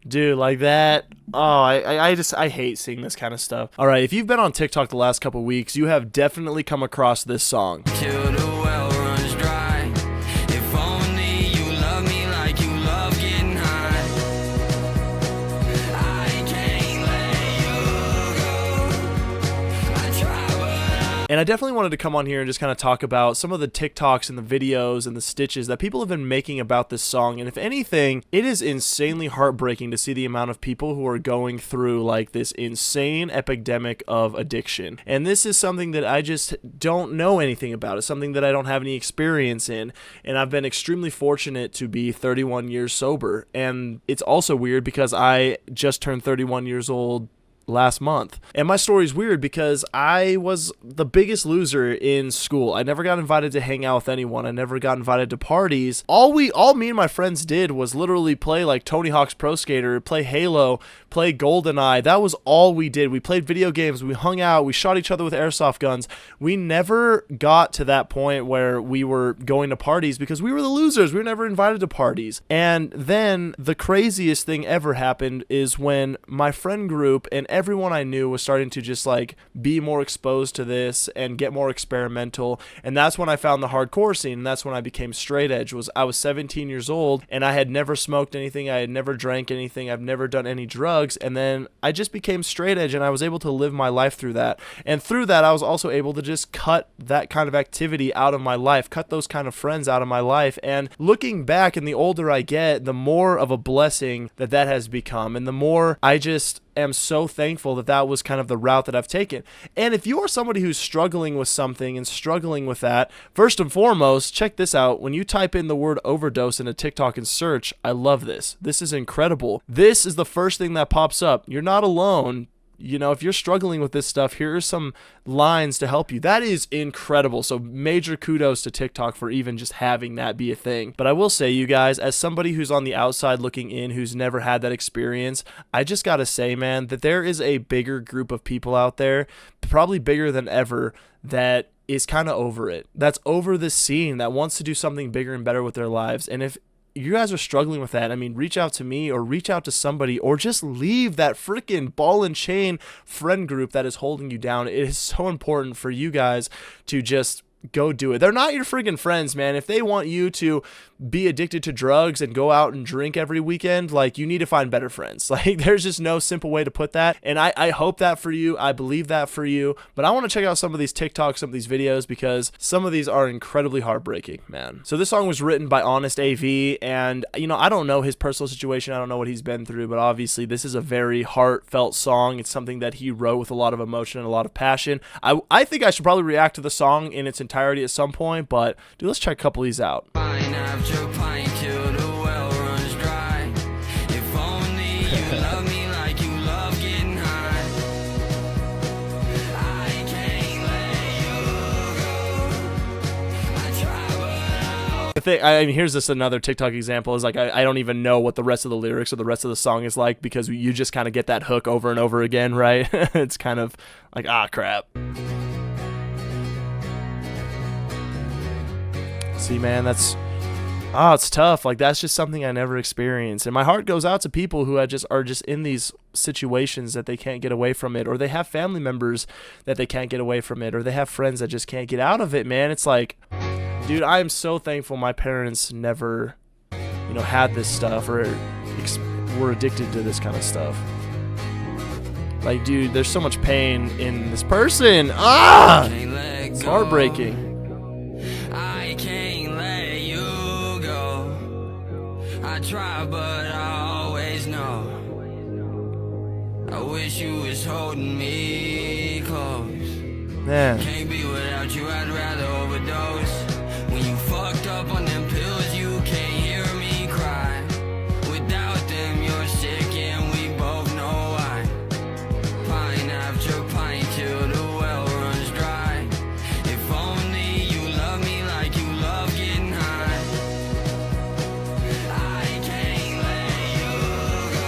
Dude, like that. Oh, I hate seeing this kind of stuff. All right, if you've been on TikTok the last couple weeks, you have definitely come across this song. Till the well runs dry. If only you love me like you love getting high. I can't let you go. I try, but And I definitely wanted to come on here and just kind of talk about some of the TikToks and the videos and the stitches that people have been making about this song. And if anything, it is insanely heartbreaking to see the amount of people who are going through like this insane epidemic of addiction. And this is something that I just don't know anything about. It's something that I don't have any experience in. And I've been extremely fortunate to be 31 years sober. And it's also weird because I just turned 31 years old last month. And my story is weird because I was the biggest loser in school. I never got invited to hang out with anyone. I never got invited to parties. All me and my friends did was literally play like Tony Hawk's Pro Skater, play Halo, play GoldenEye. That was all we did. We played video games, we hung out, we shot each other with airsoft guns. We never got to that point where we were going to parties because we were the losers. We were never invited to parties. And then the craziest thing ever happened is when my friend group and everyone I knew was starting to just like be more exposed to this and get more experimental. And that's when I found the hardcore scene. And that's when I became straight edge. I was 17 years old and I had never smoked anything. I had never drank anything. I've never done any drugs. And then I just became straight edge and I was able to live my life through that. And through that, I was also able to just cut that kind of activity out of my life, cut those kind of friends out of my life. And looking back, and the older I get, the more of a blessing that has become. And the more I just am so thankful that was kind of the route that I've taken. And if you are somebody who's struggling with something and struggling with that, first and foremost, check this out. When you type in the word overdose into TikTok and search, I love this. This is incredible. This is the first thing that pops up. You're not alone. You know, if you're struggling with this stuff, here are some lines to help you. That is incredible. So major kudos to TikTok for even just having that be a thing. But I will say, you guys, as somebody who's on the outside looking in, who's never had that experience, I just got to say, man, that there is a bigger group of people out there, probably bigger than ever, that is kind of over it. That's over this scene, that wants to do something bigger and better with their lives. And if you guys are struggling with that, I mean, reach out to me or reach out to somebody or just leave that freaking ball and chain friend group that is holding you down. It is so important for you guys to just go do it. They're not your freaking friends, man. If they want you to be addicted to drugs and go out and drink every weekend, like, you need to find better friends. Like, there's just no simple way to put that. And I hope that for you. I believe that for you. But I want to check out some of these TikToks, some of these videos, because some of these are incredibly heartbreaking, man. So this song was written by Honest AV, and, you know, I don't know his personal situation. I don't know what he's been through, but obviously this is a very heartfelt song. It's something that he wrote with a lot of emotion and a lot of passion. I think I should probably react to the song in its entirety at some point, but dude, let's check a couple of these out. fine after pint till the well runs dry. If only you love me like you love getting high. I can't let you go. I try, but The thing, I mean, here's just another TikTok example, is like I don't even know what the rest of the lyrics or the rest of the song is like, because you just kind of get that hook over and over again, right? It's kind of like, ah, crap. See, man, it's tough. Like, that's just something I never experienced. And my heart goes out to people who are just in these situations that they can't get away from it, or they have family members that they can't get away from it, or they have friends that just can't get out of it, man. It's like, dude, I am so thankful my parents never, had this stuff or were addicted to this kind of stuff. Like, dude, there's so much pain in this person. Ah! It's heartbreaking. I can't let you go. I try, but I always know. I wish you was holding me close. Man. Can't be without you, I'd rather overdose. When you fucked up on them pills, you can't hear me cry. Without them, you're sick, and we both know why. Pint after pint till the well runs dry. If only you love me like you love getting high. I can't let you go.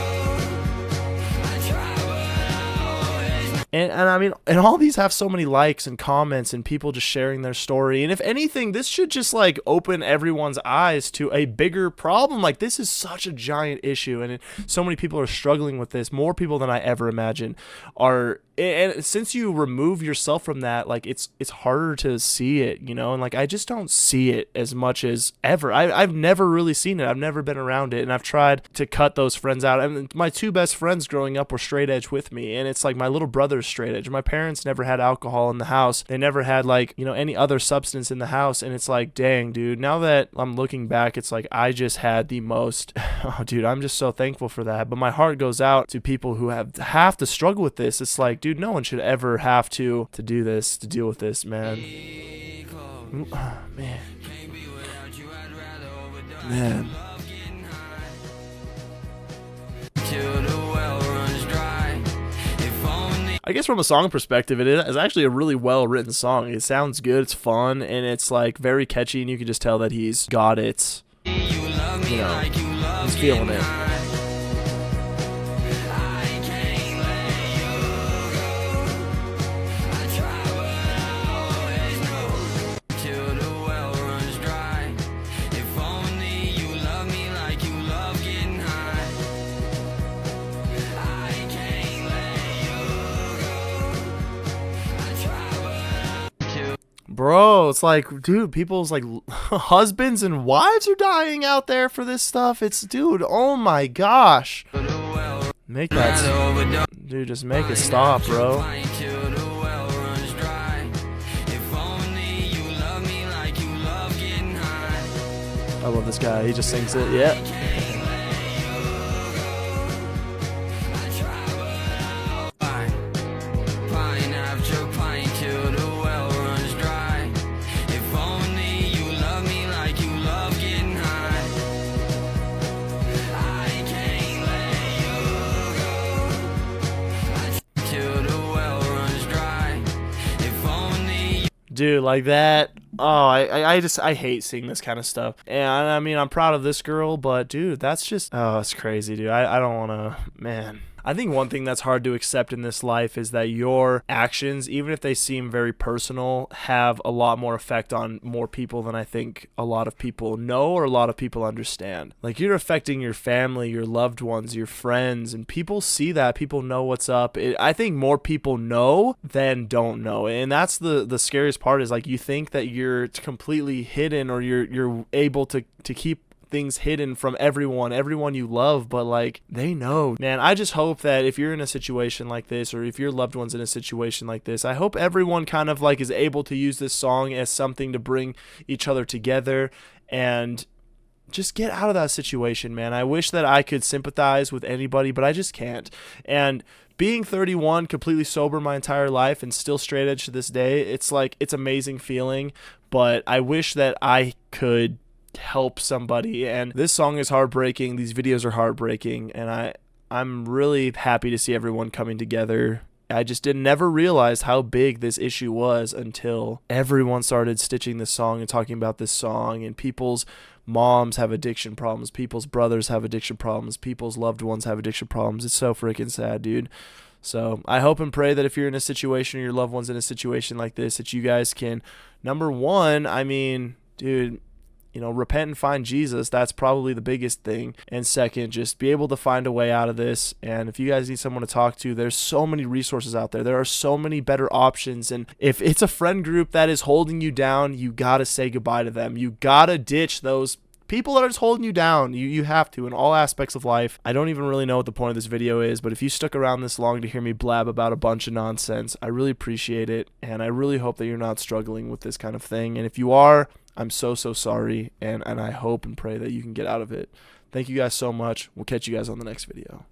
I try, but I always And I mean, and all these have so many likes and comments and people just sharing their story. And if anything, this should just like open everyone's eyes to a bigger problem. Like, this is such a giant issue, and so many people are struggling with this. More people than I ever imagined are. And since you remove yourself from that, like, it's harder to see it, you know. And like, I just don't see it as much as ever. I've never really seen it. I've never been around it, and I've tried to cut those friends out. And my two best friends growing up were straight edge with me, and it's like my little brother's straight edge. My parents never had alcohol in the house. They never had, like, you know, any other substance in the house. And it's like, dang, dude, now that I'm looking back, it's like I just had the most. Oh, dude, I'm just so thankful for that. But my heart goes out to people who have to struggle with this. It's like, dude, no one should ever have to do this, to deal with this, man. Oh, man. Man. I guess from a song perspective, it is actually a really well written song. It sounds good, it's fun, and it's like very catchy, and you can just tell that he's got it. You know, he's feeling it. Bro, it's like, dude, people's like husbands and wives are dying out there for this stuff. It's, dude, oh my gosh. Make that, dude, just make it stop, bro. I love this guy. He just sings it. Yeah. Dude, like that. Oh, I hate seeing this kind of stuff. And I mean, I'm proud of this girl, but dude, that's just, oh, it's crazy, dude. I don't want to, man. I think one thing that's hard to accept in this life is that your actions, even if they seem very personal, have a lot more effect on more people than I think a lot of people know or a lot of people understand. Like, you're affecting your family, your loved ones, your friends, and people see that. People know what's up. I think more people know than don't know. And that's the scariest part, is like, you think that you're completely hidden, or you're able to keep things hidden from everyone you love, but like, they know, man. I just hope that if you're in a situation like this, or if your loved one's in a situation like this, I hope everyone kind of like is able to use this song as something to bring each other together and just get out of that situation, man. I wish that I could sympathize with anybody, but I just can't. And being 31, completely sober my entire life, and still straight edge to this day, it's like, it's amazing feeling, but I wish that I could help somebody. And this song is heartbreaking, these videos are heartbreaking, and I'm really happy to see everyone coming together. I just never realized how big this issue was until everyone started stitching this song and talking about this song. And people's moms have addiction problems, people's brothers have addiction problems, people's loved ones have addiction problems. It's so freaking sad, dude. So I hope and pray that if you're in a situation, or your loved one's in a situation like this, that you guys can, number one, I mean, dude, you know, repent and find Jesus. That's probably the biggest thing. And second, just be able to find a way out of this. And if you guys need someone to talk to, there's so many resources out there. There are so many better options. And if it's a friend group that is holding you down, you got to say goodbye to them. You got to ditch those people that are just holding you down. You have to, in all aspects of life. I don't even really know what the point of this video is, but if you stuck around this long to hear me blab about a bunch of nonsense, I really appreciate it. And I really hope that you're not struggling with this kind of thing. And if you are, I'm so sorry, and I hope and pray that you can get out of it. Thank you guys so much. We'll catch you guys on the next video.